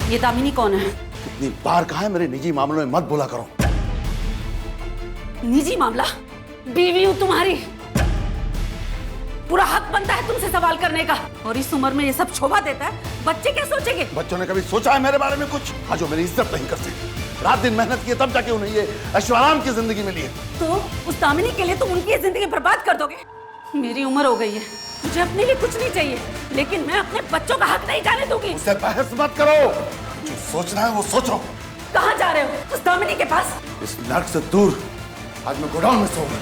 ये दामिनी कौन है? इतनी बार कहा है मेरे निजी मामलों में मत बोला करो। निजी मामला? बीवी हूं तुम्हारी, पूरा हक बनता है तुमसे सवाल करने का। और इस उम्र में ये सब शोभा देता है, बच्चे क्या सोचेंगे? बच्चों ने कभी सोचा है मेरे बारे में कुछ? हाँ, जो मेरी इज्जत नहीं कर सकते, रात दिन मेहनत की तब जाके उन्हें ये ऐशोआराम की जिंदगी मिली है। तो उस दामिनी के लिए तुम उनकी जिंदगी बर्बाद कर दोगे? मेरी उम्र हो गई है, मुझे अपने लिए कुछ नहीं चाहिए, लेकिन मैं अपने बच्चों का हक नहीं जाने दूंगी। उससे बहस मत करो, जो सोचना है वो सोचो। कहाँ जा रहे हो? उस दामिनी के पास? इस नर्क से दूर। आज मैं गोडाउन में सोऊंगा।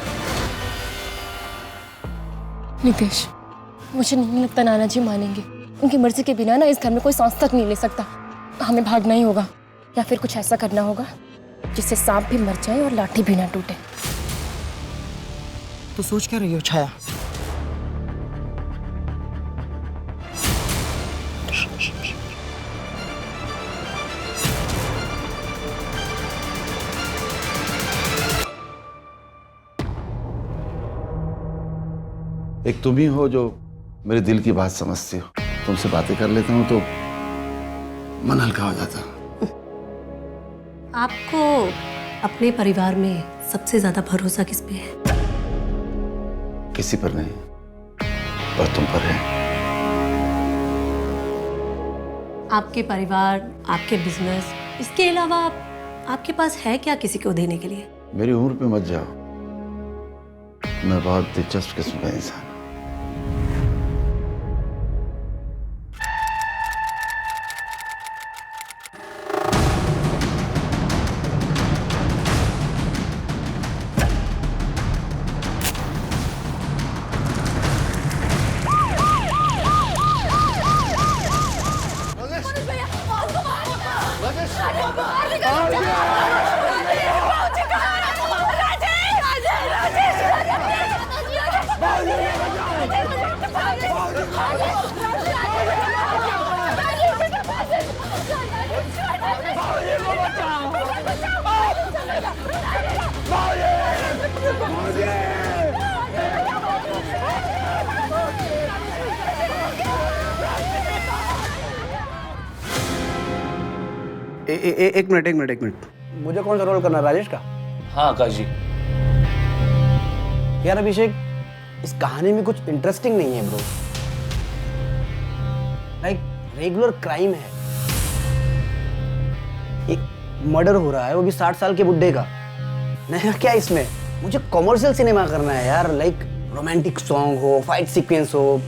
नितेश, मुझे नहीं लगता नाना जी मानेंगे। उनकी मर्जी के बिना ना इस घर में कोई सांस तक नहीं ले सकता। हमें भागना ही होगा, या फिर कुछ ऐसा करना होगा जिससे सांप भी मर जाए और लाठी भी ना टूटे। तो सोच क्या रही हो छाया? एक तुम ही हो जो मेरे दिल की बात समझती हो। तुमसे बातें कर लेता हूँ तो मन हल्का हो जाता। आपको अपने परिवार में सबसे ज्यादा भरोसा किस पे है? किसी पर नहीं, पर तुम पर है। आपके परिवार, आपके बिजनेस, इसके अलावा आपके पास है क्या किसी को देने के लिए? मेरी उम्र पे मत जाओ, मैं बहुत दिलचस्प किस्म का इंसान। एक मिनट। मुझे कौन सा रोल करना है, राजेश का? हाँ आकाश जी। यार अभिषेक, इस कहानी में कुछ इंटरेस्टिंग नहीं है ब्रो। लाइक रेगुलर क्राइम है, एक मर्डर हो रहा है, वो भी 60 साल के बुड्ढे का। नया क्या इसमें? मुझे कॉमर्शियल सिनेमा करना है यार। लाइक रोमांटिक सॉन्ग हो, फाइट सीक्वेंस हो,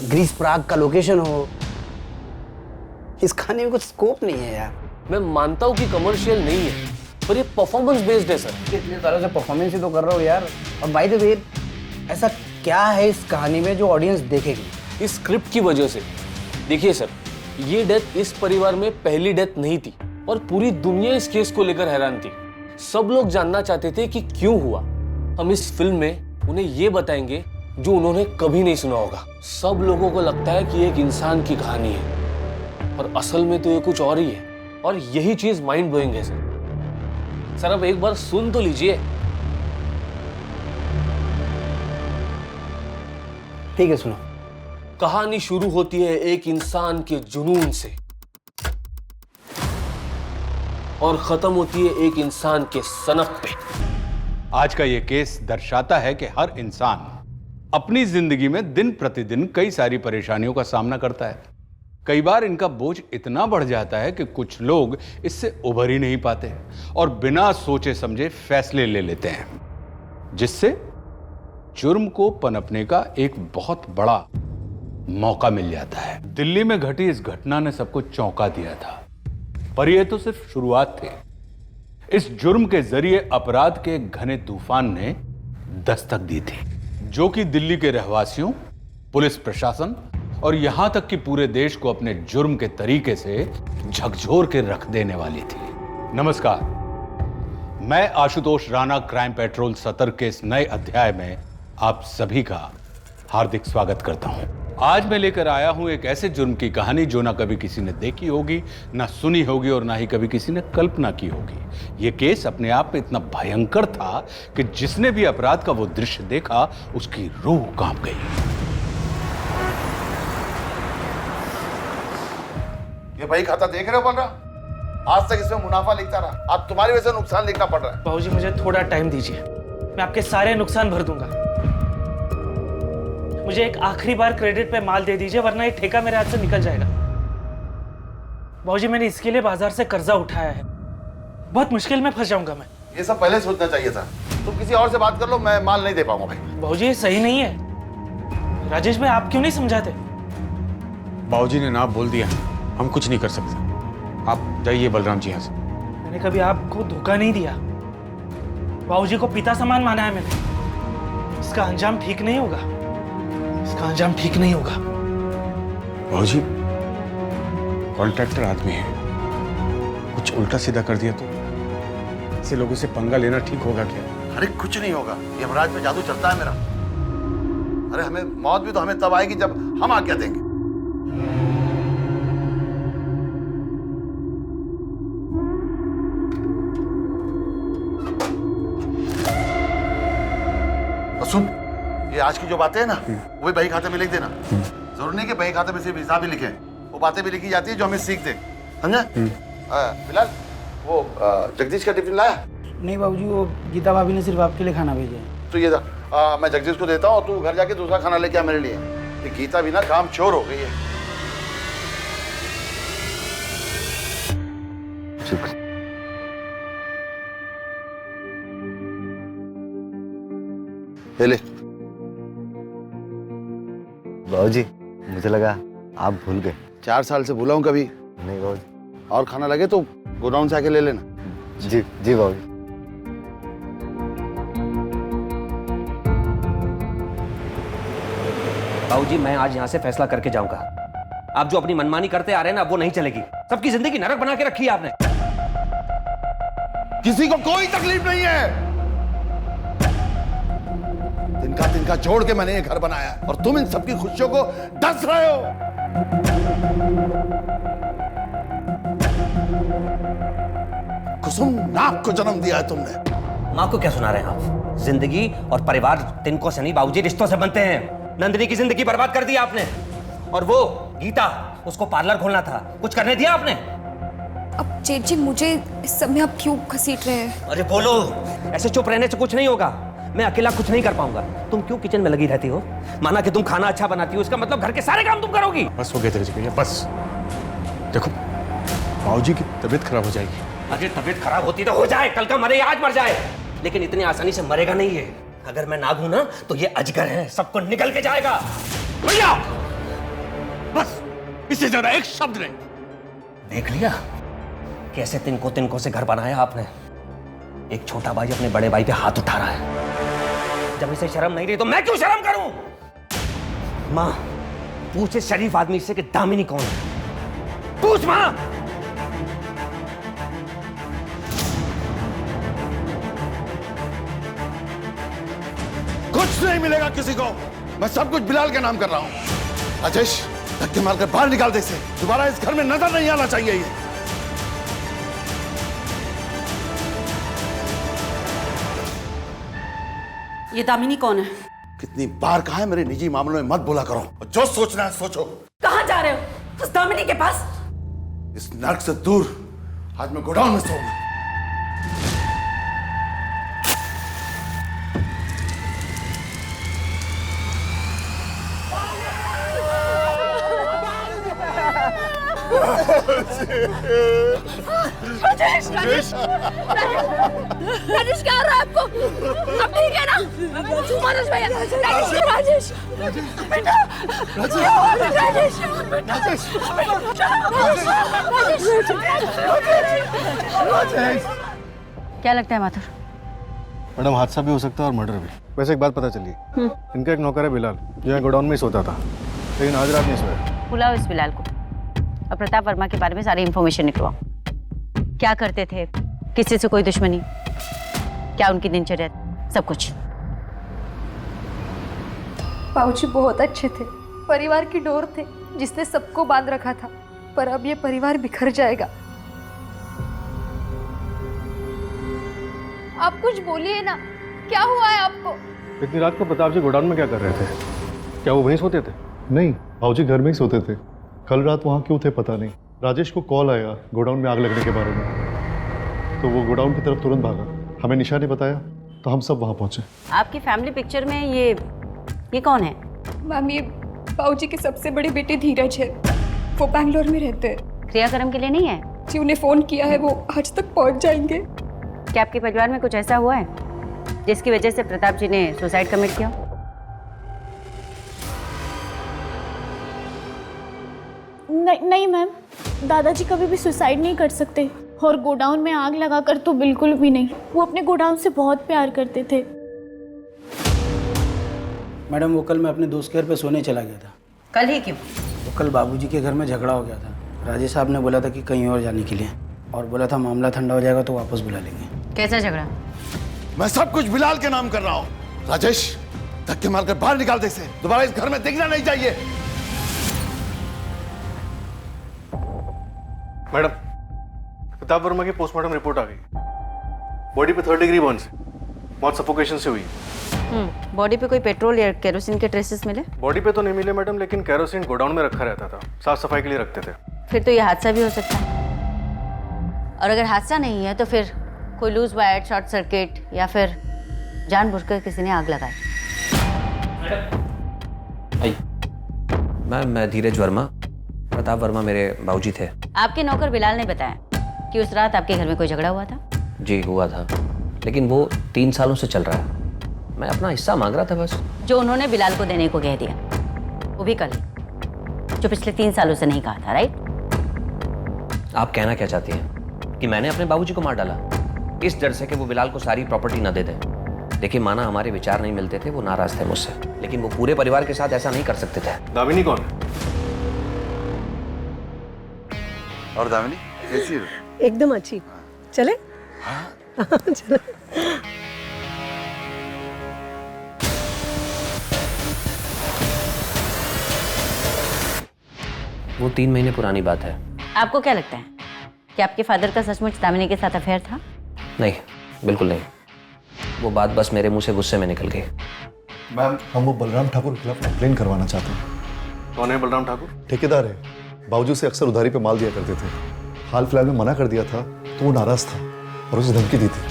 ग्रीस प्राग का लोकेशन हो। इस कहानी में कुछ स्कोप नहीं है यार। मैं मानता हूँ कि कमर्शियल नहीं है, पर ये परफॉर्मेंस बेस्ड है सर। इतने सालों से परफॉर्मेंस ही तो कर रहा हूँ यार। और बाय द वे, ऐसा क्या है इस कहानी में जो ऑडियंस देखेगी? इस स्क्रिप्ट की वजह से। देखिए सर, ये डेथ इस परिवार में पहली डेथ नहीं थी और पूरी दुनिया इस केस को लेकर हैरान थी। सब लोग जानना चाहते थे कि क्यों हुआ। हम इस फिल्म में उन्हें ये बताएंगे जो उन्होंने कभी नहीं सुना होगा। सब लोगों को लगता है कि एक इंसान की कहानी है, पर असल में तो ये कुछ और ही है, और यही चीज माइंड ब्लोइंग है सर। अब एक बार सुन तो लीजिए। ठीक है, सुनो। कहानी शुरू होती है एक इंसान के जुनून से और खत्म होती है एक इंसान के सनक पे। आज का ये केस दर्शाता है कि हर इंसान अपनी जिंदगी में दिन प्रतिदिन कई सारी परेशानियों का सामना करता है। कई बार इनका बोझ इतना बढ़ जाता है कि कुछ लोग इससे उभर ही नहीं पाते और बिना सोचे समझे फैसले ले लेते हैं, जिससे जुर्म को पनपने का एक बहुत बड़ा मौका मिल जाता है। दिल्ली में घटी इस घटना ने सबको चौंका दिया था, पर यह तो सिर्फ शुरुआत थी। इस जुर्म के जरिए अपराध के एक घने तूफान ने दस्तक दी थी, जो कि दिल्ली के रहवासियों, पुलिस प्रशासन और यहां तक कि पूरे देश को अपने जुर्म के तरीके से झकझोर के रख देने वाली थी। नमस्कार, मैं आशुतोष राणा क्राइम पेट्रोल सतर्क के इस नए अध्याय में आप सभी का हार्दिक स्वागत करता हूं। आज मैं लेकर आया हूं एक ऐसे जुर्म की कहानी जो ना कभी किसी ने देखी होगी, ना सुनी होगी और ना ही कभी किसी ने कल्पना की होगी। यह केस अपने आप में इतना भयंकर था कि जिसने भी अपराध का वो दृश्य देखा उसकी रूह कांप गई। ये बही खाता देख रहे हो बोल रहा, आज तक इसमें मुनाफा लिखता रहा, आज तुम्हारी वजह से नुकसान लिखना पड़ रहा है। बाबूजी मुझे थोड़ा टाइम दीजिए, मैं आपके सारे नुकसान भर दूंगा। मुझे एक आखिरी बार क्रेडिट पे माल दे दीजिए, वरना ये ठेका मेरे हाथ से निकल जाएगा। बाबूजी मैंने इसके लिए बाजार से कर्जा उठाया है, बहुत मुश्किल में फंस जाऊंगा मैं। ये सब पहले सोचना चाहिए था। तुम किसी और से बात कर लो, मैं माल नहीं दे पाऊंगा भाई। बाबूजी ये सही नहीं है। राजेश भाई आप क्यों नहीं समझाते? बाबूजी ने ना बोल दिया, हम कुछ नहीं कर सकते। आप जाइए बलराम जी यहाँ से। मैंने कभी आपको धोखा नहीं दिया, बाबूजी को पिता समान माना है मैंने। इसका अंजाम ठीक नहीं होगा, इसका अंजाम ठीक नहीं होगा। बाबूजी कॉन्ट्रैक्टर आदमी है, कुछ उल्टा सीधा कर दिया तो ऐसे लोगों से पंगा लेना ठीक होगा क्या? अरे कुछ नहीं होगा, यमराज में जादू चलता है मेरा। अरे हमें मौत भी तो हमें तब आएगी जब हम आज्ञा देंगे। और सुन, ये आज की जो बातें हैं ना, वो भी बही खाते में लिख देना। जरूर नहीं कि बही खाते में सिर्फ हिसाब ही लिखे, वो बातें भी लिखी जाती है जो हमें सीख दे, समझा? बिलाल, वो जगदीश का टिफिन लाया? नहीं बाबूजी, वो गीता भाभी ने सिर्फ आपके लिए खाना भेजा है। तो ये मैं जगदीश को देता हूँ, तू घर जाके दूसरा खाना लेके आ मेरे लिए। ये गीता भी ना काम चोर हो गई है। ले बाबूजी मुझे लगा आप भूल गए। 4 साल से भूला हूँ कभी नहीं बाबूजी। और खाना लगे तो गोडाउन से आके ले लेना। जी जी बाबूजी। बाबूजी मैं आज यहाँ से फैसला करके जाऊंगा। आप जो अपनी मनमानी करते आ रहे हैं ना, वो नहीं चलेगी। सबकी जिंदगी नरक बना के रखी है आपने। किसी को कोई तकलीफ नहीं है। तिनका तिनका जोड़ के मैंने ये घर बनाया और तुम इन सबकी खुशियों को डस रहे हो। कुसुम नाक को जन्म दिया है तुमने। माँ को क्या सुना रहे हैं आप? जिंदगी और परिवार तिनको से नहीं बाबूजी, रिश्तों से बनते हैं। नंदिनी की जिंदगी बर्बाद कर दी आपने। और वो गीता, उसको पार्लर खोलना था, कुछ करने दिया आपने? अब जेठ जी मुझे इस सब में आप क्यों घसीट रहे हैं? अरे बोलो, ऐसे चुप रहने से कुछ नहीं होगा। मैं अकेला कुछ नहीं कर पाऊंगा। तुम क्यों किचन में लगी रहती हो? माना कि तुम खाना अच्छा बनाती हो, इसका मतलब घर के सारे काम तुम करोगी। बस हो गया तेरे भैया, बस। देखो बाबूजी की तबीयत खराब हो जाएगी। अरे तबीयत खराब होती तो हो जाए, कल का मरे आज मर जाए, लेकिन इतनी आसानी से मरेगा नहीं है। अगर मैं नाग हूं ना तो ये अजगर है, सबको निकल के जाएगा। भैया बस, इससे ज्यादा एक शब्द नहीं। देख लिया कैसे तिनको तिनको से घर बनाया आपने। एक छोटा भाई अपने बड़े भाई पे हाथ उठा रहा है। जब इसे शर्म नहीं रही तो मैं क्यों शर्म करूं? मां पूछे शरीफ आदमी से कि दामिनी कौन है। पूछ मां। कुछ नहीं मिलेगा किसी को। मैं सब कुछ बिलाल के नाम कर रहा हूं। राजेश, धक्के मारकर बाहर निकाल दे इसे। दोबारा इस घर में नजर नहीं आना चाहिए ये। ये दामिनी कौन है? कितनी बार कहा है मेरे निजी मामलों में मत बोला करो, और जो सोचना है सोचो। कहाँ जा रहे हो? उस दामिनी के पास? इस नर्क से दूर आज मैं गोडाउन में सोऊंगा। राजेश, राजेश, राजेश क्या हो रहा है आपको? अब ठीक है ना? मनोज भैया, राजेश, बेटा, राजेश, क्या लगता है माथुर? मैडम हादसा भी हो सकता है और मर्डर भी। वैसे एक बात पता चली, इनका एक नौकर है बिलाल, जो यहाँ गोडाउन में ही सोता था, लेकिन आज रात नहीं सोया। बुलाओ इस बिलाल को और प्रताप वर्मा के बारे में सारी इंफॉर्मेशन निकलवाओ। क्या करते थे, किसी से कोई दुश्मनी, क्या उनकी दिनचर्या, सब कुछ। बाबूजी बहुत अच्छे थे, परिवार की डोर थे जिसने सबको बांध रखा था, पर अब ये परिवार बिखर जाएगा। आप कुछ बोलिए ना, क्या हुआ है आपको? इतनी रात को प्रताप जी गोडाउन में क्या कर रहे थे? क्या वो वहीं सोते थे? नहीं, भाऊजी घर में ही सोते थे। कल रात वहाँ क्यों थे पता नहीं। राजेश को कॉल आया गोडाउन में आग लगने के बारे में, तो वो गोडाउन की तरफ तुरंत भागा। हमें निशा ने बताया तो हम सब वहाँ पहुँचे। आपकी फैमिली पिक्चर में ये कौन है? मैम ये बाबूजी के सबसे बड़े बेटे धीरज है, वो बैंगलोर में रहते हैं। क्रियाक्रम के लिए नहीं है? जी उन्हें फ़ोन किया है, वो आज तक पहुँच जाएंगे। क्या आपके परिवार में कुछ ऐसा हुआ है जिसकी वजह से प्रताप जी ने सुसाइड कमिट किया? नहीं मैम, दादाजी कभी भी सुसाइड नहीं कर सकते, और गोडाउन में आग लगाकर तो बिल्कुल भी नहीं। वो अपने गोडाउन से बहुत प्यार करते थे। मैडम वो कल मैं अपने दोस्त के घर पे सोने चला गया था। कल ही क्यों? वो कल बाबूजी के घर में झगड़ा हो गया था। राजेश साहब ने बोला था कि कहीं और जाने के लिए, और बोला था मामला ठंडा हो जाएगा तो वापस बुला लेंगे। कैसा झगड़ा? मैं सब कुछ बिलाल के नाम कर रहा हूँ। राजेश, धक्के मारकर बाहर निकाल दे इसे, दोबारा इस घर में दिखना नहीं चाहिए। मैडम, प्रताप वर्मा की पोस्टमार्टम रिपोर्ट आ गई। बॉडी पे 3rd डिग्री बर्न्स है, मौत सफोकेशन से हुई। बॉडी पे कोई पेट्रोल या केरोसिन के ट्रेसेस मिले? बॉडी पे तो नहीं मिले मैडम, लेकिन केरोसिन गोडाउन में रखा रहता था, साफ सफाई के लिए रखते थे। फिर तो ये हादसा भी हो सकता है। और अगर हादसा नहीं है तो फिर कोई लूज वायर, शॉर्ट सर्किट, या फिर जानबूझकर किसी ने आग लगाई। मैम मैं धीरज वर्मा, प्रताप वर्मा मेरे बाबूजी थे। आपके नौकर बिलाल ने बताया कि उस रात आपके घर में कोई झगड़ा हुआ था। जी हुआ था, लेकिन वो 3 सालों से चल रहा है। मैं अपना हिस्सा मांग रहा था बस। जो उन्होंने बिलाल को देने को कह दिया, वो भी कल, जो पिछले 3 सालों से नहीं कहा था, राइट? आप कहना क्या चाहती हैं कि मैंने अपने बाबूजी को मार डाला इस डर से कि वो बिलाल को सारी प्रॉपर्टी ना दे दें? देखिए माना हमारे विचार नहीं मिलते थे, वो नाराज थे मुझसे, लेकिन वो पूरे परिवार के साथ ऐसा नहीं कर सकते थे। दामिनी कौन है? और दामिनी कैसी है? एकदम अच्छी। चले? चलो। वो 3 महीने पुरानी बात है। आपको क्या लगता है कि आपके फादर का सचमुच दामिनी के साथ अफेयर था? नहीं, बिल्कुल नहीं। वो बात बस मेरे मुंह से गुस्से में निकल गई। मैम हम वो बलराम ठाकुर के खिलाफ कंप्लेन करवाना चाहते हैं। कौन है बलराम ठाकुर? ठेकेदार है, बाबूजी से अक्सर उधारी पे माल दिया करते थे। हाल फिलहाल में मना कर दिया था तो वो नाराज था और उसे धमकी दी थी।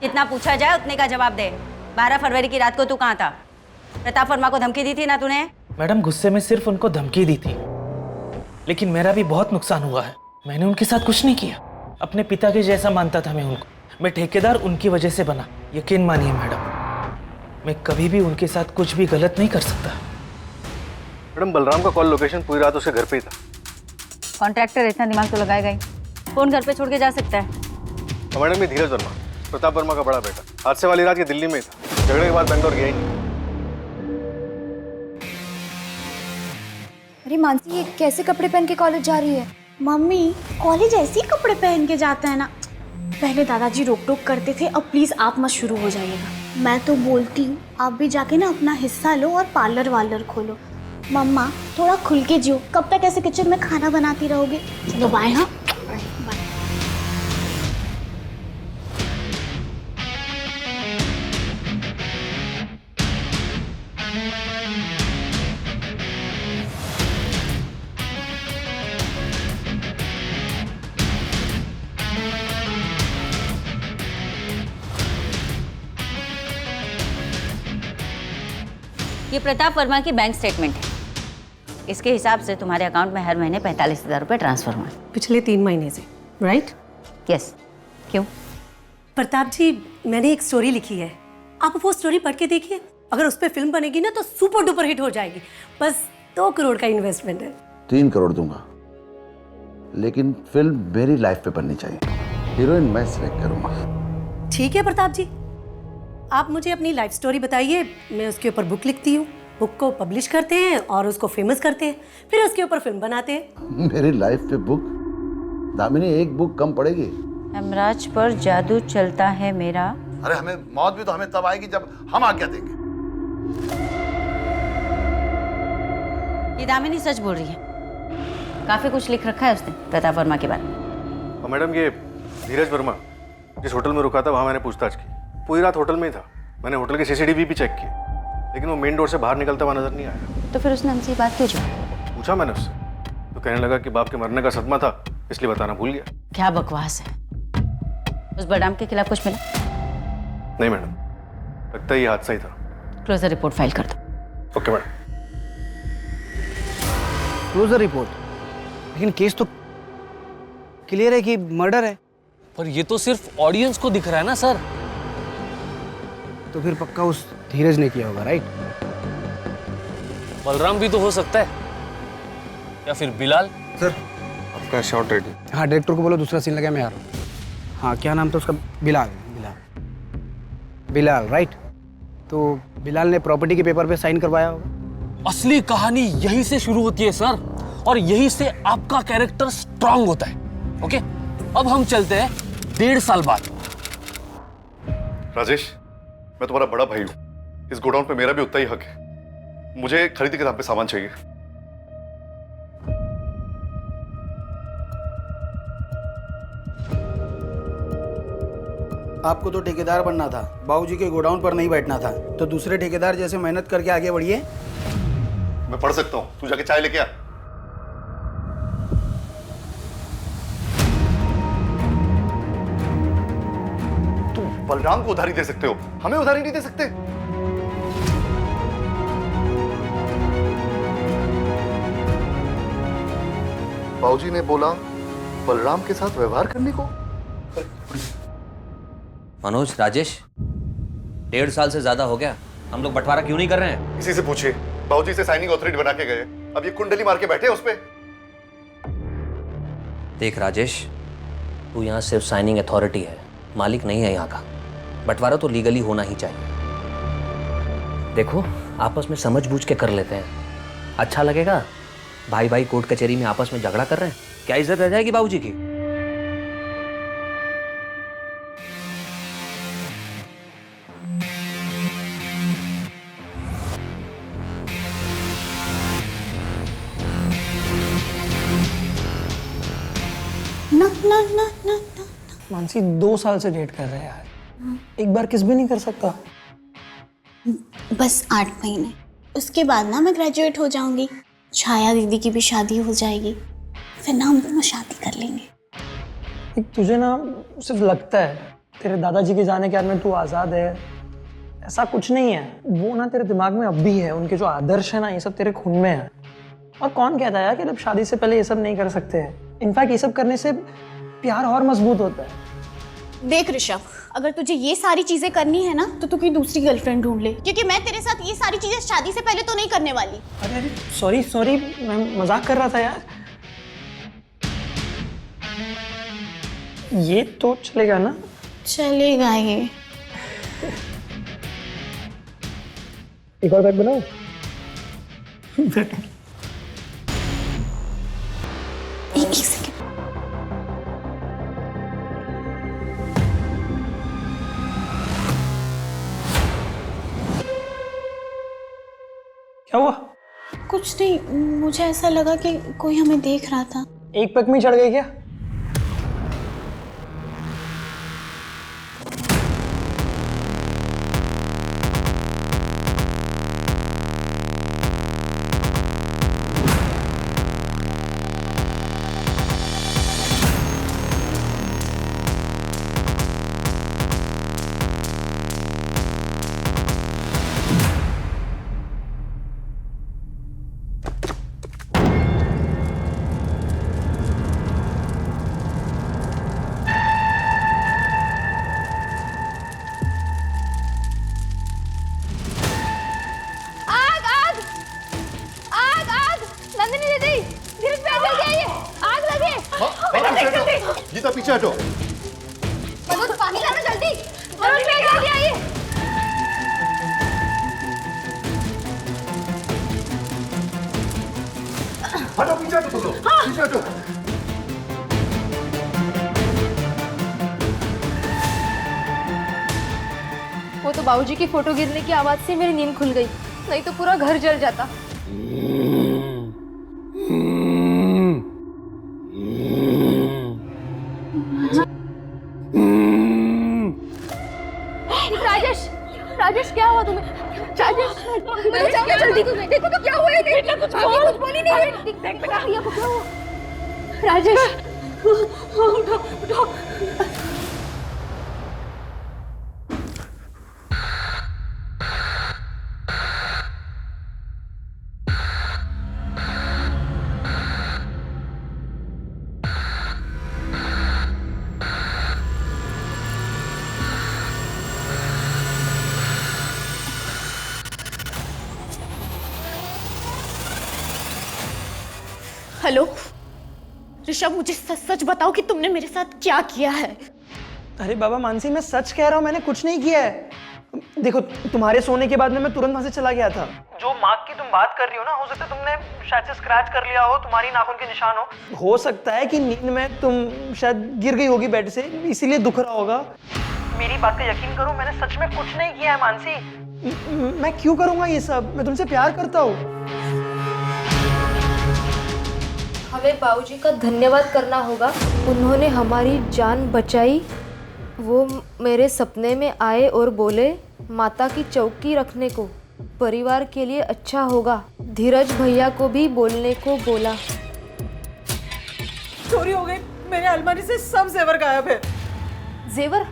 जितना पूछा जाए उतने का जवाब दे। 12 फरवरी की रात को तू कहाँ था? प्रताप वर्मा को धमकी दी थी ना तूने? मैडम गुस्से में सिर्फ उनको धमकी दी थी, लेकिन मेरा भी बहुत नुकसान हुआ है। मैंने उनके साथ कुछ नहीं किया। अपने पिता के जैसा मानता था मैं उनको। मैं ठेकेदार उनकी वजह से बना, यकीन मानिए मैडम। मैं कभी भी उनके साथ कुछ भी गलत नहीं कर सकता। मैडम बलराम का कॉल लोकेशन पूरी रात उसके घर पे ही था। कॉन्ट्रैक्टर इतना दिमाग तो लगाएगा ही, फोन घर पे छोड़ के जा सकता है। तो मैडम ये धीरज वर्मा, प्रताप वर्मा का बड़ा बेटा, हादसे वाली रात ये दिल्ली में ही था, झगड़े के बाद बैंगलोर गया ही नहीं। अरे मानसी ये कैसे कपड़े पहन के कॉलेज जा रही है? मम्मी कॉलेज ऐसे ही कपड़े पहन के जाते हैं ना। पहले दादाजी रोक टोक करते थे, अब प्लीज आप मत शुरू हो जाइएगा। मैं तो बोलती हूँ आप भी जाके ना अपना हिस्सा लो और पार्लर वार्लर खोलो। मम्मा थोड़ा खुल के जियो, कब तक ऐसे किचन में खाना बनाती रहोगे? चलो बाय। हाँ बाय। ये प्रताप वर्मा की बैंक स्टेटमेंट है। इसके हिसाब से तुम्हारे अकाउंट में हर महीने 45,000 रुपये ट्रांसफर हुए पिछले 3 महीने से, राइट? यस। क्यों? प्रताप जी, मैंने एक स्टोरी लिखी है, आप वो स्टोरी पढ़ के देखिए। अगर उस पर फिल्म बनेगी ना तो सुपर डुपर हिट हो जाएगी। बस 2 करोड़ का इन्वेस्टमेंट है। 3 करोड़ दूंगा, लेकिन फिल्म मेरी लाइफ पे बननी चाहिए। हीरोइन मैं सिलेक्ट करूंगा। ठीक है प्रताप जी, आप मुझे अपनी लाइफ स्टोरी बताइए, मैं उसके ऊपर बुक लिखती हूँ। बुक को पब्लिश करते हैं और उसको फेमस करते हैं, फिर उसके ऊपर फिल्म बनाते हैं। मेरी लाइफ पे बुक? दामिनी एक बुक कम पड़ेगी। हेमराज पर जादू चलता है मेरा। अरे हमें मौत भी तो हमें तब आएगी जब हम आज्ञा देंगे। ये दामिनी सच बोल रही है। काफी कुछ लिख रखा है उसने प्रताप वर्मा के बारे में। और मैडम ये धीरज वर्मा जिस होटल में रुका था वहाँ मैंने पूछताछ की। पूरी रात होटल में ही था। मैंने होटल के CCTV भी चेक किए, लेकिन वो मेन डोर से बाहर निकलता हुआ नजर नहीं आया। तो फिर उसने हमसे बात क्यों की? पूछा मैंने उससे, तो कहने लगा कि बाप के मरने का सदमा था, इसलिए बताना भूल गया। क्या बकवास है। उस बलराम के खिलाफ कुछ मिला? नहीं मैडम, लगता है ये हादसा ही था। क्लोजर रिपोर्ट फाइल कर दो। Okay madam. Closure report? लेकिन केस तो क्लियर है कि मर्डर है। पर ये तो सिर्फ ऑडियंस को दिख रहा है ना सर। तो फिर पक्का उस धीरज ने किया होगा, राइट? बलराम भी तो हो सकता है, या फिर बिलाल। सर आपका शॉट रेडी। हाँ, डायरेक्टर को बोलो दूसरा सीन लगा, मैं आ रहा हूँ। हाँ, क्या नाम था उसका? बिलाल। बिलाल, राइट? तो बिलाल ने प्रॉपर्टी के पेपर पे साइन करवाया होगा। असली कहानी यहीं से शुरू होती है सर, और यहीं से आपका कैरेक्टर स्ट्रांग होता है। ओके, अब हम चलते हैं 1.5 साल बाद। राजेश, मैं तुम्हारा बड़ा भाई हूं। इस गोडाउन पे मेरा भी उतना ही हक है। मुझे खरीदी के दाम पे सामान चाहिए। आपको तो ठेकेदार बनना था, बाबूजी के गोडाउन पर नहीं बैठना था। तो दूसरे ठेकेदार जैसे मेहनत करके आगे बढ़िए। मैं पढ़ सकता हूं, तू जाके चाय लेके आ। तू बलराम को उधारी दे सकते हो, हमें उधारी नहीं दे सकते। बाबूजी ने बोला बलराम के साथ व्यवहार करने को। मनोज, राजेश, 1.5 साल से ज्यादा हो गया, हम लोग बंटवारा क्यों नहीं कर रहे हैं? इसी से पूछिए। बाबूजी से साइनिंग अथॉरिटी बना के गए, अब ये कुंडली मार के बैठे उस पे। देख राजेश, तू यहाँ सिर्फ साइनिंग अथॉरिटी है, मालिक नहीं है यहाँ का। बंटवारा तो लीगली होना ही चाहिए। देखो, आपस में समझ बूझ के कर लेते हैं, अच्छा लगेगा। भाई भाई कोर्ट कचहरी में आपस में झगड़ा कर रहे हैं, क्या इज्जत रह जाएगी बाबूजी की? मानसी 2 साल से डेट कर रहे हैं यार, एक बार किस भी नहीं कर सकता? बस 8 महीने, उसके बाद ना मैं ग्रेजुएट हो जाऊंगी, छाया दीदी की भी शादी हो जाएगी, फिर ना हम दोनों शादी कर लेंगे। तुझे ना सिर्फ लगता है तेरे दादाजी के जाने के बाद में तू आज़ाद है, ऐसा कुछ नहीं है। वो ना तेरे दिमाग में अब भी है, उनके जो आदर्श है ना, ये सब तेरे खून में है। और कौन कहता है यार कि जब शादी से पहले ये सब नहीं कर सकते हैं? इनफैक्ट ये सब करने से प्यार और मजबूत होता है। देख ऋषभ, अगर तुझे ये सारी चीजें करनी है ना तो तू कोई दूसरी गर्लफ्रेंड ढूंढ ले, क्योंकि मैं तेरे साथ ये सारी चीजें शादी से पहले तो नहीं करने वाली। अरे सॉरी, मैं मजाक कर रहा था यार। ये तो चलेगा ना? चलेगा ये। एक और बैग बनाओ। एक सेकंड। क्या हुआ? कुछ नहीं, मुझे ऐसा लगा कि कोई हमें देख रहा था। एक पैक में चढ़ गई क्या? गीता पीछे हटो। पानी लाना जल्दी, जल्दी आइए। हटो, पीछे हटो तुम लोग, पीछे हटो। वो तो बाबूजी की फोटो गिरने की आवाज से मेरी नींद खुल गई, नहीं तो पूरा घर जल जाता। राजेश, राजेश क्या हुआ तुम्हें? राजेश, जाओ जल्दी, देखो क्या हुआ है, बेटा कुछ बोली नहीं है। देख बेटा भैया को क्या हुआ? राजेश उठो। हेलो ऋषभ, मुझे सच सच बताओ कि तुमने मेरे साथ क्या किया है। अरे बाबा मानसी, मैं सच कह रहा हूँ, मैंने कुछ नहीं किया है। देखो, तुम्हारे सोने के बाद में मैं तुरंत वहां से चला गया था। जो मार्क की तुम बात कर रही हो ना, हो सकता है तुमने शायद से स्क्रैच कर लिया हो, तुम्हारी नाखून के निशान हो सकता है कि नींद में तुम शायद गिर गई होगी बेड से, इसीलिए दुख रहा होगा। मेरी बात का यकीन करो, मैंने सच में कुछ नहीं किया है मानसी। मैं क्यों करूंगा ये सब? मैं तुमसे प्यार करता हूँ। हमें बाबूजी का धन्यवाद करना होगा, उन्होंने हमारी जान बचाई। वो मेरे सपने में आए और बोले माता की चौकी रखने को, परिवार के लिए अच्छा होगा। धीरज भैया को भी बोलने को बोला। चोरी हो गई, मेरे अलमारी से सब जेवर गायब है। जेवर?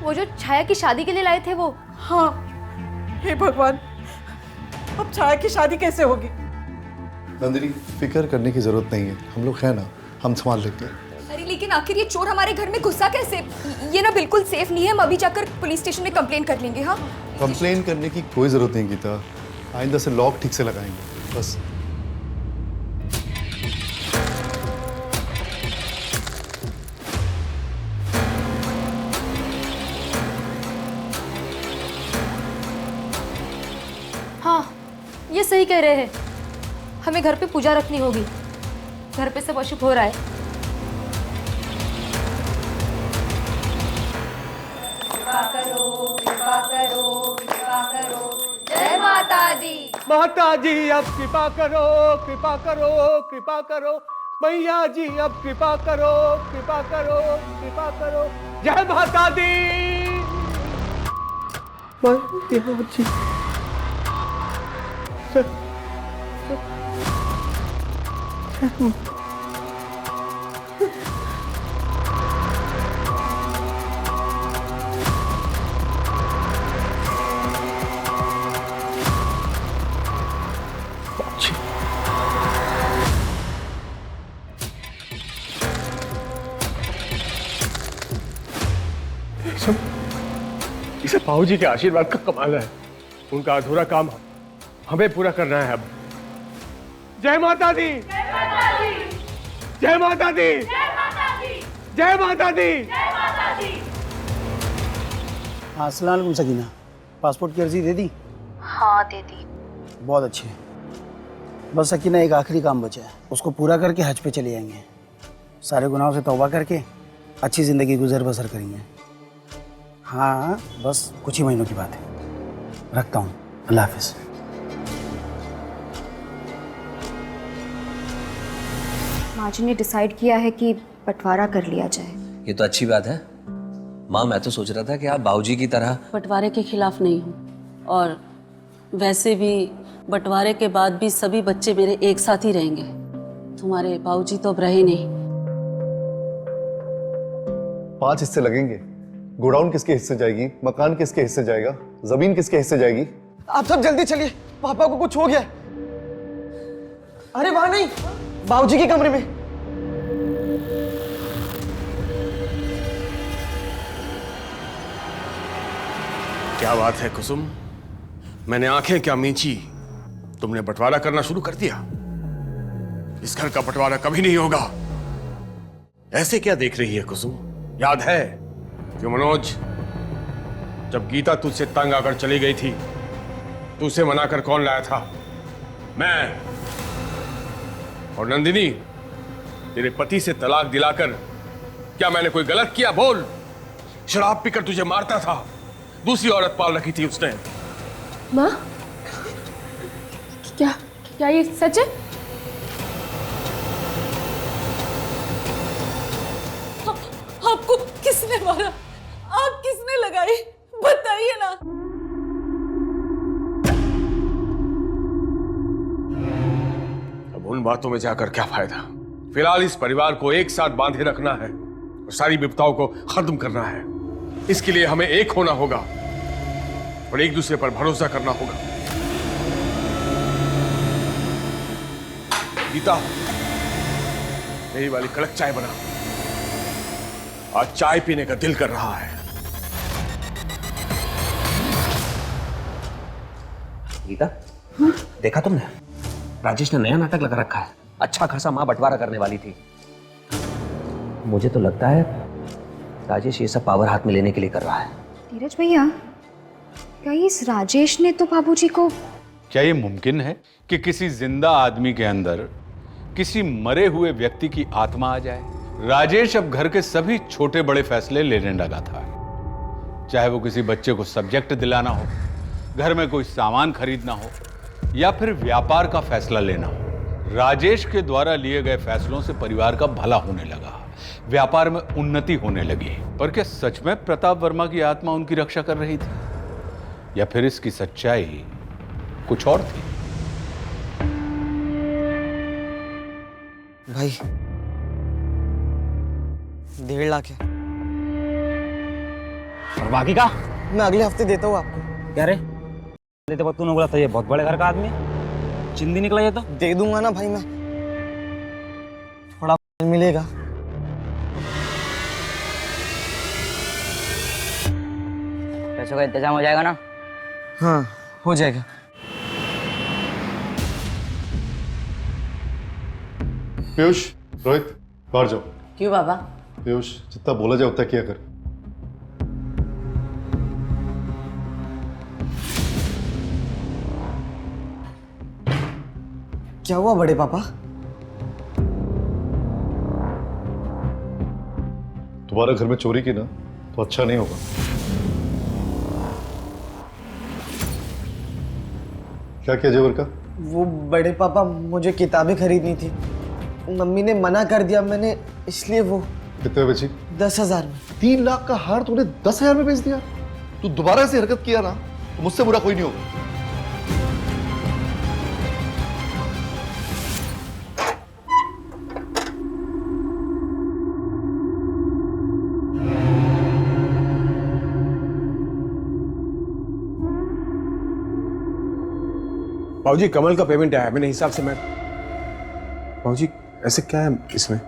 वो जो छाया की शादी के लिए लाए थे वो? हाँ। हे भगवान, अब छाया की शादी कैसे होगी? नंदिनी, फिक्र करने की जरूरत नहीं है, हम लोग हैं ना, हम संभाल लेंगे। अरे लेकिन आखिर ये चोर हमारे घर में घुसा कैसे? ये ना बिल्कुल सेफ नहीं है, हम अभी जाकर पुलिस स्टेशन में कंप्लेन कर लेंगे। हाँ, कंप्लेन करने की कोई जरूरत नहीं गीता, आइंदा से लॉक ठीक से लगाएंगे बस। हाँ, ये सही कह रहे हैं, हमें घर पे पूजा रखनी होगी। घर पे सब अशुभ हो रहा है। कृपा करो, कृपा करो, कृपा करो। जय माता दी। माता जी अब कृपा करो, कृपा करो, कृपा करो। मैया जी अब कृपा करो, कृपा करो, कृपा करो। जय माता दी। माता जी। इसे बाबूजी के आशीर्वाद का कमाल है। उनका अधूरा काम हमें पूरा करना है अब। जय माता दी। जय माता दी। जय माता दी। जय माता दी। हाँ, अस्सलाम वालेकुम सकीना, पासपोर्ट की अर्जी दे दी? हाँ दे दी। बहुत अच्छे। बस सकीना, एक आखिरी काम बचा है, उसको पूरा करके हज पे चले जाएंगे। सारे गुनाहों से तौबा करके अच्छी ज़िंदगी गुजर बसर करेंगे। हाँ, बस कुछ ही महीनों की बात है। रखता हूँ, अल्लाह हाफिज़। माँ जी ने डिसाइड किया है कि बंटवारा कर लिया जाए। ये तो अच्छी बात है माँ। मैं तो सोच रहा था कि आप बाबूजी की तरह बंटवारे के खिलाफ नहीं हूँ, और वैसे भी बंटवारे के बाद भी सभी बच्चे मेरे एक साथ ही रहेंगे। तुम्हारे बाबूजी तो अब रहे नहीं। 5 हिस्से लगेंगे। गोडाउन किसके हिस्से जाएगी, मकान किसके हिस्से जाएगा, जमीन किसके हिस्से जाएगी? आप सब जल्दी चलिए, पापा को कुछ हो गया। अरे वहां नहीं, बाबूजी के कमरे में। क्या बात है कुसुम, मैंने आंखें क्या मींची, तुमने बंटवारा करना शुरू कर दिया। इस घर का बंटवारा कभी नहीं होगा। ऐसे क्या देख रही है कुसुम? याद है कि मनोज, जब गीता तुझसे तंग आकर चली गई थी, तुझसे मनाकर कौन लाया था? मैं। और नंदिनी, तेरे पति से तलाक दिलाकर क्या मैंने कोई गलत किया? बोल। शराब पीकर तुझे मारता था, दूसरी औरत पाल रखी थी उसने। माँ, क्या ये सच है? आपको किसने मारा? आग किसने लगाई? बताइए ना। उन बातों में जाकर क्या फायदा। फिलहाल इस परिवार को एक साथ बांधे रखना है और सारी विपदाओं को खत्म करना है। इसके लिए हमें एक होना होगा और एक दूसरे पर भरोसा करना होगा। गीता, मेरी वाली कड़क चाय बना, आज चाय पीने का दिल कर रहा है। गीता, देखा तुमने? राजेश ने नया नाटक लगा रखा है। अच्छा खासा मां बंटवारा करने वाली थी। मुझे तो लगता है राजेश ये सब पावर हाथ में लेने के लिए कर रहा है। धीरज भैया, क्या इस राजेश ने तो बाबूजी को... क्या ये मुमकिन है कि किसी जिंदा आदमी के अंदर किसी मरे हुए व्यक्ति की आत्मा आ जाए? राजेश अब घर के सभी छोटे बड़े फैसले लेने लगा था, चाहे वो किसी बच्चे को सब्जेक्ट दिलाना हो, घर में कोई सामान खरीदना हो या फिर व्यापार का फैसला लेना हो। राजेश के द्वारा लिए गए फैसलों से परिवार का भला होने लगा, व्यापार में उन्नति होने लगी। पर क्या सच में प्रताप वर्मा की आत्मा उनकी रक्षा कर रही थी, या फिर इसकी सच्चाई कुछ और थी? भाई 1.5 लाख है। और बाकी का मैं अगले हफ्ते देता हूँ आपको। क्या रे देते वक्त तूने बोला था ये बहुत बड़े घर का आदमी है, चिंदी निकला ये तो। दे दूंगा ना भाई, मैं थोड़ा मिलेगा। पैसों का इंतजाम हो जाएगा ना? हाँ हो जाएगा। पीयूष, रोहित, बाहर जाओ। क्यों बाबा? पीयूष, जितना बोला जाए उतना किया कर। क्या हुआ बड़े पापा? तुम्हारे घर में चोरी की ना तो अच्छा नहीं होगा। क्या किया जेवर का? वो बड़े पापा, मुझे किताबें खरीदनी थी, मम्मी ने मना कर दिया, मैंने इसलिए वो... कितने बेची? 10,000 में। 3 लाख का हार तूने 10,000 में बेच दिया? तू दोबारा से हरकत किया ना तो मुझसे बुरा कोई नहीं होगा। बाबूजी, कमल का पेमेंट आया, मेरे हिसाब से मैं... बाबूजी, ऐसे क्या है इसमें?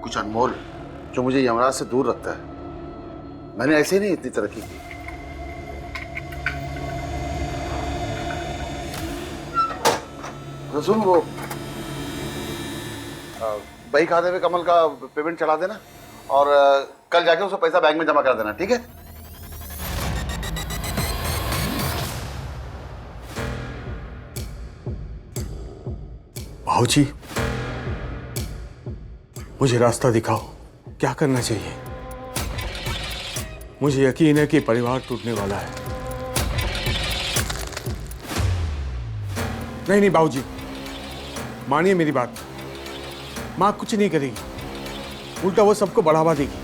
कुछ अनमोल जो मुझे यमराज से दूर रखता है। मैंने ऐसे ही नहीं इतनी तरक्की की। तो सुन, वो बही खाते में कमल का पेमेंट चला देना और कल जाके उसे पैसा बैंक में जमा कर देना, ठीक है? बाबूजी, मुझे रास्ता दिखाओ, क्या करना चाहिए? मुझे यकीन है कि परिवार टूटने वाला है। नहीं नहीं बाबूजी, मानिए मेरी बात, माँ कुछ नहीं करेगी, उल्टा वो सबको बढ़ावा देगी।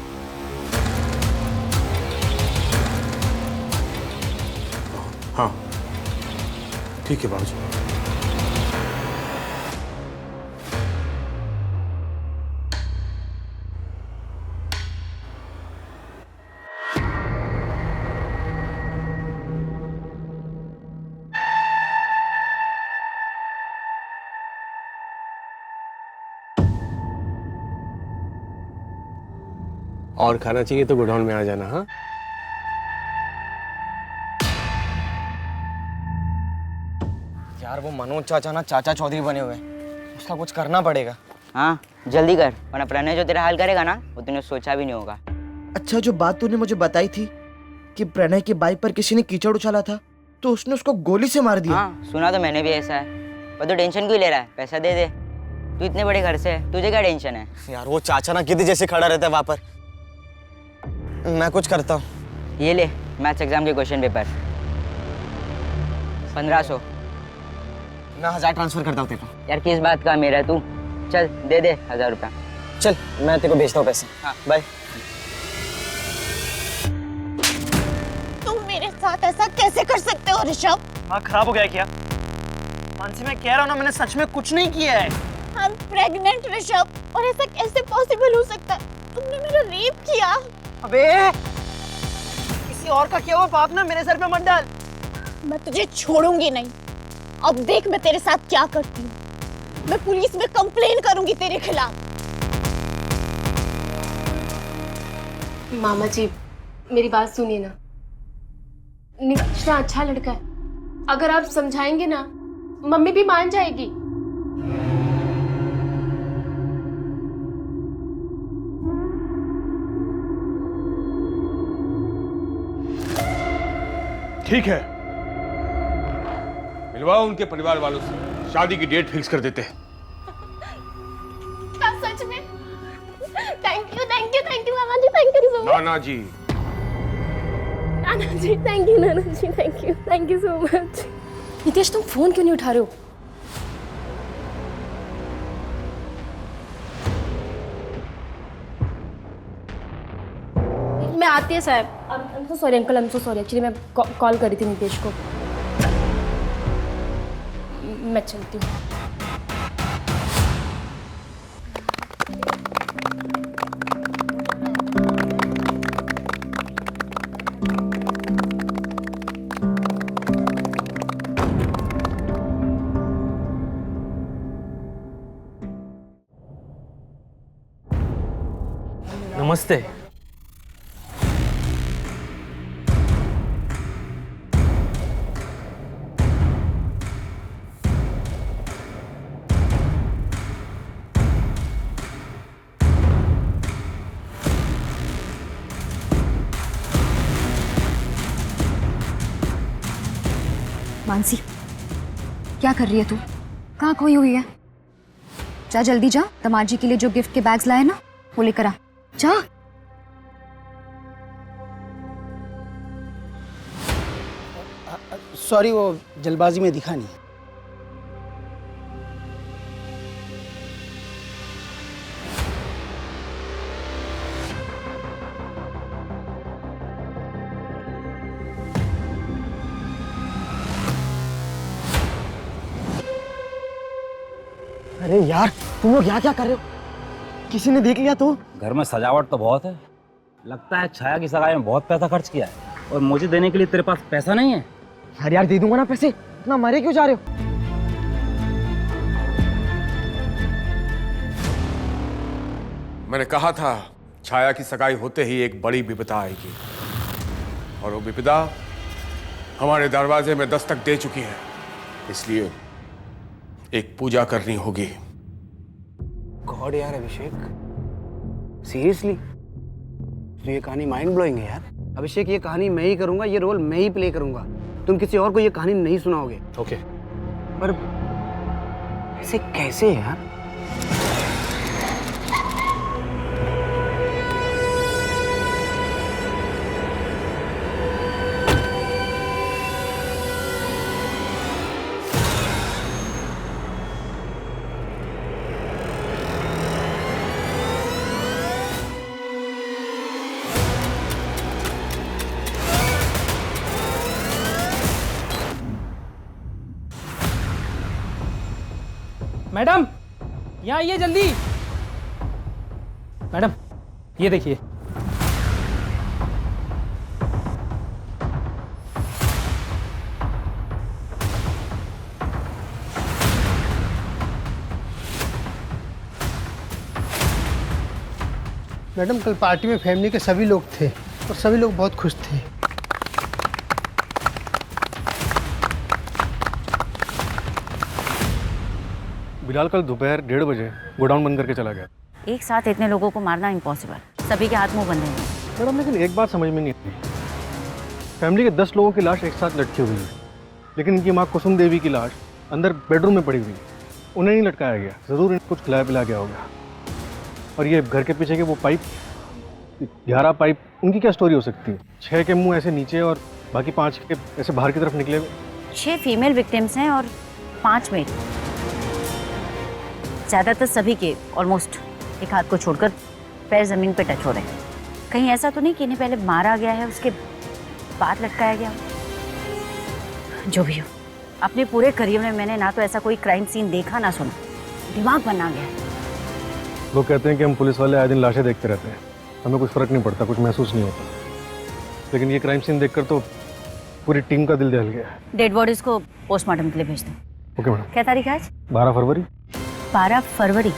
हाँ ठीक है बाबूजी। और खाना चाहिए तो गोडाउन में आ जाना। हाँ यार, वो मनोज चाचा ना चाचा चौधरी बने हुए, उसका कुछ करना पड़ेगा। हाँ जल्दी कर, वरना प्रणय जो तेरा हाल करेगा ना वो तूने सोचा भी नहीं होगा। अच्छा, जो बात तूने मुझे बताई थी कि प्रणय की बाइक पर किसी ने कीचड़ उछाला था तो उसने उसको गोली से मार दिया। हाँ सुना तो मैंने भी ऐसा है, पर तू टेंशन क्यों ले रहा है? पैसा दे दे, तू इतने बड़े घर से है, तुझे क्या टेंशन है? यार वो चाचा ना गिद्ध जैसे खड़ा रहता है वहां पर। मैं कुछ करता हूँ। ये ले मैथ्स एग्जाम के क्वेश्चन पेपर, 1500। मैं 1000 ट्रांसफर करता हूँ तेरे को। यार किस बात का मेरा, तू चल दे दे 1000 रुपया। चल मैं तेरे को भेजता हूँ पैसे। हाँ बाय। तुम मेरे साथ ऐसा कैसे कर सकते हो ऋषभ? हाँ खराब हो गया क्या? मानसी, मैं कह रहा हूँ ना, मैंने सच में कुछ नहीं किया है। आई एम प्रेग्नेंट ऋषभ, और ऐसा कैसे पॉसिबल हो सकता है? तुमने मेरा रेप किया। अबे किसी और का किया हुआ पाप ना मेरे सर पे मत डाल। मैं तुझे छोड़ूंगी नहीं। अब देख मैं तेरे साथ क्या करती हूँ। मैं पुलिस में कंप्लेन करूंगी तेरे खिलाफ। मामा जी मेरी बात सुनिए ना, निकिता अच्छा लड़का है, अगर आप समझाएंगे ना मम्मी भी मान जाएगी। ठीक है, मिलवाओ उनके परिवार वालों से, शादी की डेट फिक्स कर देते हैं। सच में? थैंक यू नाना जी, थैंक यू सो मच। नाना जी, नाना जी थैंक यू, नाना जी thank you so much. Nitesh तुम फोन क्यों नहीं उठा रहे हो? मैं आती है साहब। I am so sorry uncle, I am so sorry, actually मैं कॉल करी थी नितेश को। मैं चलती हूँ। नमस्ते। मानसी क्या कर रही है तू? कहाँ खोई हुई है? जा जल्दी जा, दामाद जी के लिए जो गिफ्ट के बैग्स लाए ना वो लेकर आ। जा। सॉरी, वो जल्दबाजी में दिखा नहीं। अरे यार तुम लोग यहाँ क्या कर रहे हो? किसी ने देख लिया तो? घर में सजावट तो बहुत है, लगता है छाया की सगाई में बहुत पैसा खर्च किया है, और मुझे देने के लिए तेरे पास पैसा नहीं है। अरे यार दे दूंगा ना पैसे, इतना मारे क्यों जा रहे हो? मैंने कहा था छाया की सगाई होते ही एक बड़ी विपदा आएगी, और वो विपदा हमारे दरवाजे में दस्तक दे चुकी है। इसलिए एक पूजा करनी होगी। गॉड यार अभिषेक, सीरियसली तो ये कहानी माइंड ब्लोइंग है यार। अभिषेक ये कहानी मैं ही करूंगा, ये रोल मैं ही प्ले करूंगा, तुम किसी और को ये कहानी नहीं सुनाओगे। ओके। पर ऐसे कैसे यार? मैडम यहाँ आइए जल्दी। मैडम ये देखिए। मैडम कल पार्टी में फैमिली के सभी लोग थे और सभी लोग बहुत खुश थे। बिलाल कल दोपहर 1:30 बजे गोडाउन बंद करके चला गया। एक साथ इतने लोगों को मारना इम्पॉसिबल, सभी के हाथ मुंह बंधे हैं। मैडम लेकिन एक बात समझ में नहीं आती, फैमिली के 10 लोगों की लाश एक साथ लटकी हुई है, लेकिन इनकी माँ कुसुम देवी की लाश अंदर बेडरूम में पड़ी हुई है। उन्हें नहीं लटकाया गया, ज़रूर इनको कुछ खिलाया पिलाया गया होगा। और ये घर के पीछे के वो पाइप, 11 पाइप, उनकी क्या स्टोरी हो सकती है? 6 के मुंह ऐसे नीचे और बाकी 5 के ऐसे बाहर की तरफ निकले हुए। 6 फीमेल विक्टिम्स हैं और 5 मेल। ज़्यादातर सभी के ऑलमोस्ट एक हाथ को छोड़कर पैर ज़मीन पे टच हो रहे हैं। कहीं ऐसा तो नहीं कि इन्हें पहले मारा गया है उसके बाद लटकाया गया? जो भी हो, अपने पूरे करियर में मैंने ना तो ऐसा कोई क्राइम सीन देखा ना सुना। दिमाग बना गया। लोग कहते हैं कि हम पुलिस वाले आए दिन लाशें देखते रहते हैं, हमें कुछ फर्क नहीं पड़ता, कुछ महसूस नहीं होता, लेकिन ये क्राइम सीन देखकर तो पूरी टीम का दिल दहल गया है। डेड बॉडीज को पोस्टमार्टम के लिए भेज दो। Okay madam. क्या तारीख है आज? 12 फरवरी। 12 फरवरी,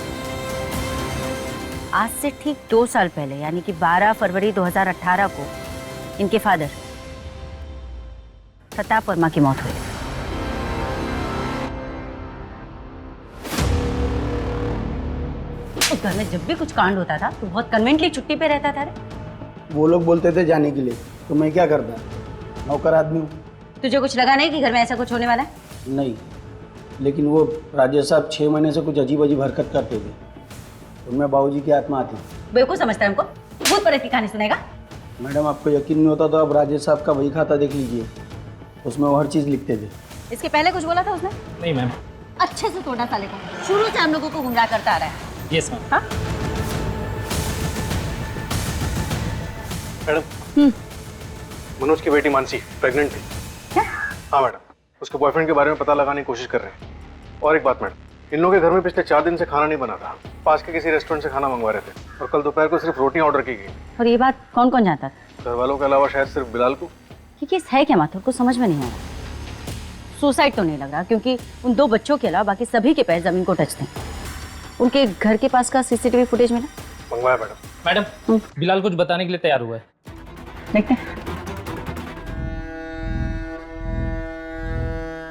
आज से ठीक 2 साल पहले यानी कि 12 फरवरी 2018 को इनके फादर प्रताप वर्मा की मौत हुई। उस घर में जब भी कुछ कांड होता था तो बहुत कन्वेंटली छुट्टी पे रहता था रे। वो लोग बोलते थे जाने के लिए, तो मैं क्या करता, नौकर आदमी हूँ। तुझे कुछ लगा नहीं कि घर में ऐसा कुछ होने वाला है? नहीं, लेकिन वो राजेश साहब 6 महीने से कुछ अजीब अजीब हरकत करते थे, उनमें बाबूजी की आत्मा आती। बेवकूफ समझता है हमको? भूत प्रेत की कहानी सुनेगा? मैडम आपको यकीन नहीं होता तो आप राजेश साहब का वही खाता देख लीजिए, उसमें वो हर चीज़ लिखते थे। इसके पहले कुछ बोला था उसने? नहीं मैम। अच्छे से तोड़ा साले को, शुरू से हम लोगों को गुमराह करता आ रहा है। Yes ma'am. हाँ? मैडम, मनोज की बेटी मानसी प्रेग्नेंट थी। क्या? हाँ मैडम, उसके बॉयफ्रेंड के बारे में पता लगाने की कोशिश कर रहे हैं। और एक बात मैडम, इन लोगों के घर में पिछले 4 दिन से खाना नहीं बना था, पास के किसी रेस्टोरेंट से खाना मंगवा रहे थे और कल दोपहर को सिर्फ रोटियां ऑर्डर की गई। और ये बात कौन कौन जानता था? घर वालों के अलावा शायद सिर्फ बिलाल को। ये केस है क्या माथुर को समझ में नहीं आ रहा। सुसाइड तो नहीं लग रहा क्योंकि उन 2 बच्चों के अलावा बाकी सभी के पैर जमीन को टच थे। उनके घर के पास का सीसीटीवी फुटेज मिला? मंगवाया मैडम। मैडम, बिलाल कुछ बताने के लिए तैयार हुआ है। देखते हैं।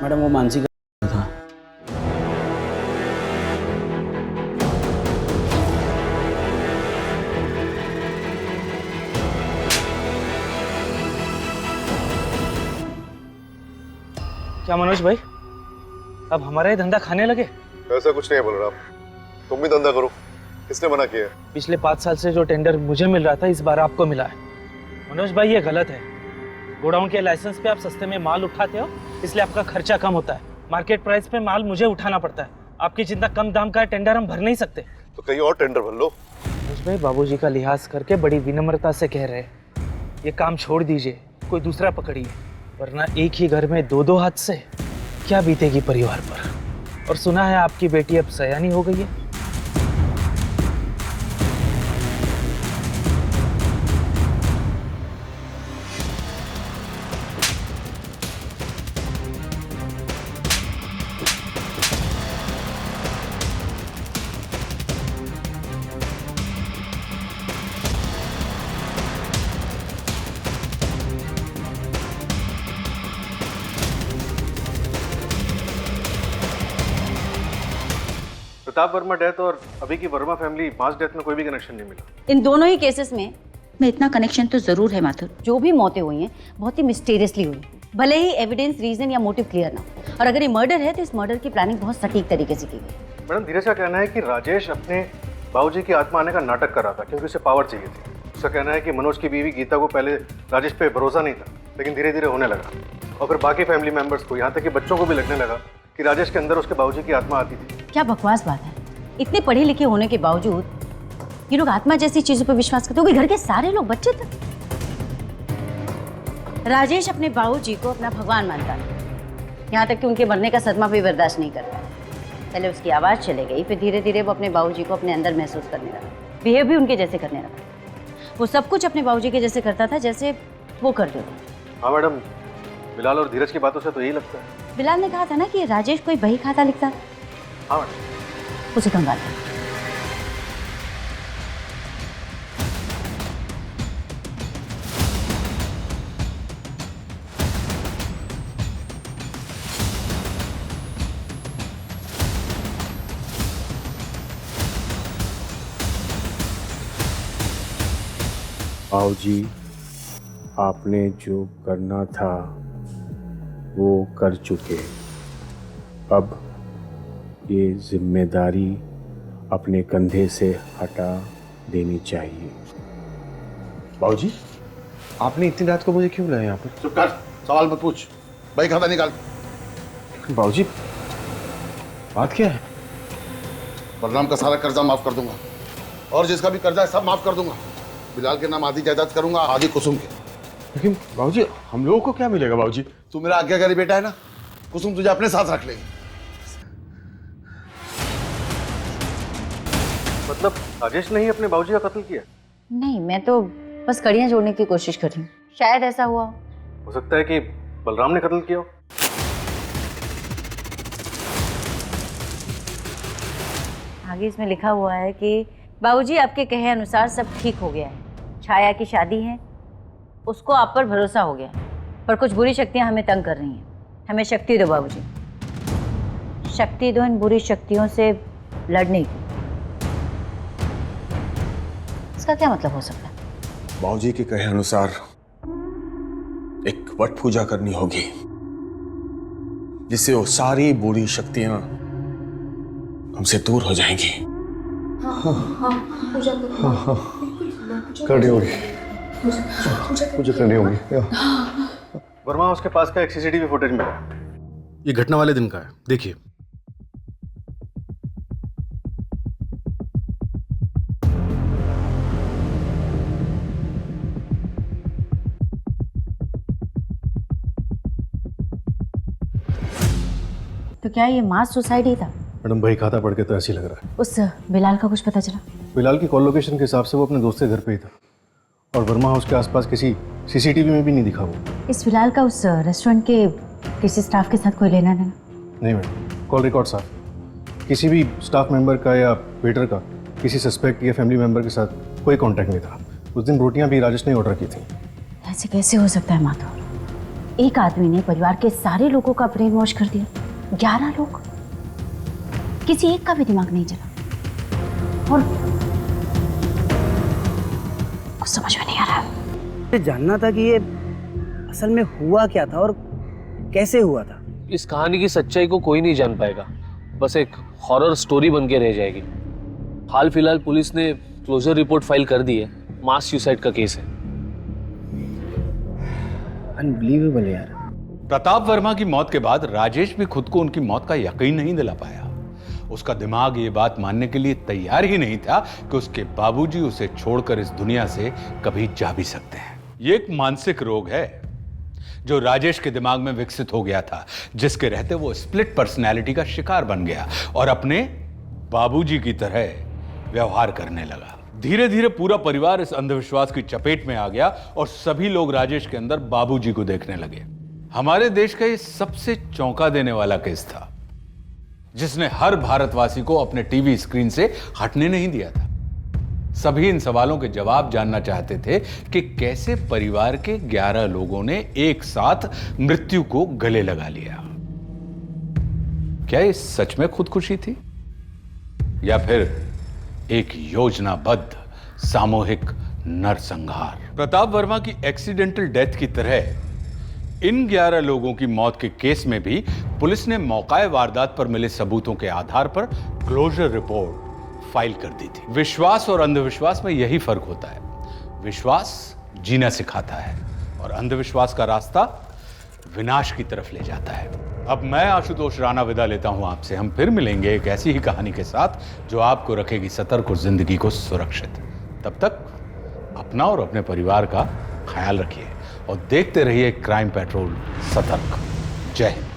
मैडम वो मानसी का था। क्या मनोज भाई, अब हमारा ही धंधा खाने लगे? ऐसा कुछ नहीं है बलराम, तुम भी धंधा करो, किसने मना किया? पिछले 5 साल से जो टेंडर मुझे मिल रहा था इस बार आपको मिला है। मनोज भाई ये गलत है। गोडाउन के लाइसेंस पे आप सस्ते में माल उठाते हो, इसलिए आपका खर्चा कम होता है। मार्केट प्राइस पे माल मुझे उठाना पड़ता है। आपकी जितना कम दाम का टेंडर हम भर नहीं सकते। तो कहीं और टेंडर भर लो। मनोज भाई बाबूजी का लिहाज करके बड़ी विनम्रता से कह रहे हैं, ये काम छोड़ दीजिए, कोई दूसरा पकड़िए, वरना एक ही घर में 2-2 हाथ से क्या बीतेगी परिवार पर। और सुना है आपकी बेटी अब सयानी हो गई है। प्रताप वर्मा डेथ और अभी की वर्मा फैमिली मास डेथ में कोई भी कनेक्शन नहीं मिला। इन दोनों ही केसेस में इतना कनेक्शन तो जरूर है माथुर। जो भी मौतें हुई हैं बहुत ही मिस्टीरियसली हुई, भले ही एविडेंस, रीजन या मोटिव क्लियर ना हो। और अगर ये मर्डर है तो इस मर्डर की प्लानिंग बहुत सटीक तरीके से की गई। मैडम धीरज का कहना है कि राजेश अपने बाबूजी की आत्मा आने का नाटक कर रहा था क्योंकि उसे पावर चाहिए थी। उसका कहना है कि मनोज की बीवी गीता को पहले राजेश पे भरोसा नहीं था, लेकिन धीरे धीरे होने लगा। और फिर बाकी फैमिली मेंबर्स को, यहाँ तक कि बच्चों को भी लगने लगा कि राजेश के अंदर उसके बाबूजी की आत्मा आती थी। क्या बकवास बात है। इतने पढ़े लिखे होने के बावजूद ये लोग आत्मा जैसी चीजों पर विश्वास करते हो। घर के सारे लोग बच्चे थे। राजेश अपने बाबूजी को अपना भगवान मानता है, यहाँ तक कि उनके मरने का सदमा भी बर्दाश्त नहीं करता। पहले उसकी आवाज़ चले गई, फिर धीरे धीरे वो अपने बाबूजी को अपने अंदर महसूस करने लगा, बिहेव भी उनके जैसे करने लगा। वो सब कुछ अपने बाबूजी के जैसे करता था जैसे वो करते थे। हाँ मैडम, बिलाल और धीरज की बातों से तो यही लगता है। बिलाल ने कहा था ना कि राजेश कोई बही खाता लिखता था। हाँ मैडम। उसे कंगाल था। आओजी, आपने जो करना था वो कर चुके। अब ये जिम्मेदारी अपने कंधे से हटा देनी चाहिए। बाबूजी, आपने इतनी रात को मुझे क्यों बुलाया यहाँ पर? चुप कर, सवाल मत पूछ। भाई खाता निकाल। बाबूजी, बात क्या है? बलराम का सारा कर्जा माफ कर दूंगा और जिसका भी कर्जा है सब माफ कर दूंगा। बिलाल के नाम आधी जायदाद करूंगा, आधी कुसुम के। लेकिन बाबूजी, हम लोगों को क्या मिलेगा? बाबूजी, तू मेरा आज्ञाकारी बेटा है ना, कुसुम तुझे अपने साथ रख लेगी। मतलब राजेश ने ही अपने बाबूजी का कत्ल किया? नहीं, मैं तो बस कड़ियां जोड़ने की कोशिश कर रही हूँ, शायद ऐसा हुआ हो सकता है कि बलराम ने कत्ल किया हो। आगे इसमें लिखा हुआ है कि बाबूजी आपके कहे अनुसार सब ठीक हो गया है, छाया की शादी है, उसको आप पर भरोसा हो गया है, पर कुछ बुरी शक्तियां हमें तंग कर रही हैं। हमें शक्ति दो बाबूजी, शक्ति दो इन बुरी शक्तियों से लड़ने की। इसका क्या मतलब हो सकता है? बाबूजी के कहे अनुसार एक वट पूजा करनी होगी जिससे वो सारी बुरी शक्तियां हमसे दूर हो जाएंगी। पूजा करनी होगी, पूजा करनी होगी। वर्मा, उसके पास का एक सीसीटीवी फुटेज मिला है। ये घटना वाले दिन का है, देखिए। तो क्या ये मास सुसाइड ही था? मैडम, भाई खाता पढ़ के तो ऐसे ही लग रहा है। उस बिलाल का कुछ पता चला? बिलाल की कॉल लोकेशन के हिसाब से वो अपने दोस्त के घर पे ही था और वर्मा हाउस के आसपास किसी सीसीटीवी में भी नहीं दिखा वो। इस बिलाल का उस रेस्टोरेंट के किसी स्टाफ के साथ कोई लेना देना? नहीं मैडम, कॉल रिकॉर्ड साफ। किसी भी स्टाफ मेंबर का या वेटर का किसी सस्पेक्ट या फैमिली मेंबर के साथ कोई कांटेक्ट नहीं था। उस दिन रोटियां भी राजेश ने ऑर्डर की थी। ऐसे कैसे हो सकता है माधव? एक आदमी ने परिवार के सारे लोगों का ब्रेन वॉश कर दिया। 11 लोग, किसी एक का भी दिमाग नहीं चला। और कुछ समझ में नहीं आ रहा। मुझे जानना था कि ये असल में हुआ क्या था और कैसे हुआ था। इस कहानी की सच्चाई को कोई नहीं जान पाएगा, बस एक हॉरर स्टोरी बन के रह जाएगी। हाल फिलहाल पुलिस ने क्लोजर रिपोर्ट फाइल कर दी है, मास सुसाइड का केस है। अनबिलीवेबल यार। प्रताप वर्मा की मौत के बाद राजेश भी खुद को उनकी मौत का यकीन नहीं दिला पाया। उसका दिमाग ये बात मानने के लिए तैयार ही नहीं था कि उसके बाबूजी उसे छोड़कर इस दुनिया से कभी जा भी सकते हैं। ये एक मानसिक रोग है जो राजेश के दिमाग में विकसित हो गया था, जिसके रहते वो स्प्लिट पर्सनैलिटी का शिकार बन गया और अपने बाबूजी की तरह व्यवहार करने लगा। धीरे धीरे पूरा परिवार इस अंधविश्वास की चपेट में आ गया और सभी लोग राजेश के अंदर बाबूजी को देखने लगे। हमारे देश का ये सबसे चौंका देने वाला केस था, जिसने हर भारतवासी को अपने टीवी स्क्रीन से हटने नहीं दिया था। सभी इन सवालों के जवाब जानना चाहते थे कि कैसे परिवार के 11 लोगों ने एक साथ मृत्यु को गले लगा लिया। क्या ये सच में खुदकुशी थी या फिर एक योजनाबद्ध सामूहिक नरसंहार? प्रताप वर्मा की एक्सीडेंटल डेथ की तरह इन 11 लोगों की मौत के केस में भी पुलिस ने मौकाए वारदात पर मिले सबूतों के आधार पर क्लोजर रिपोर्ट फाइल कर दी थी। विश्वास और अंधविश्वास में यही फर्क होता है। विश्वास जीना सिखाता है और अंधविश्वास का रास्ता विनाश की तरफ ले जाता है। अब मैं आशुतोष राणा विदा लेता हूं आपसे। हम फिर मिलेंगे एक ऐसी ही कहानी के साथ जो आपको रखेगी सतर्क और जिंदगी को सुरक्षित। तब तक अपना और अपने परिवार का ख्याल रखिए और देखते रहिए क्राइम पेट्रोल सतर्क। जय हिंद।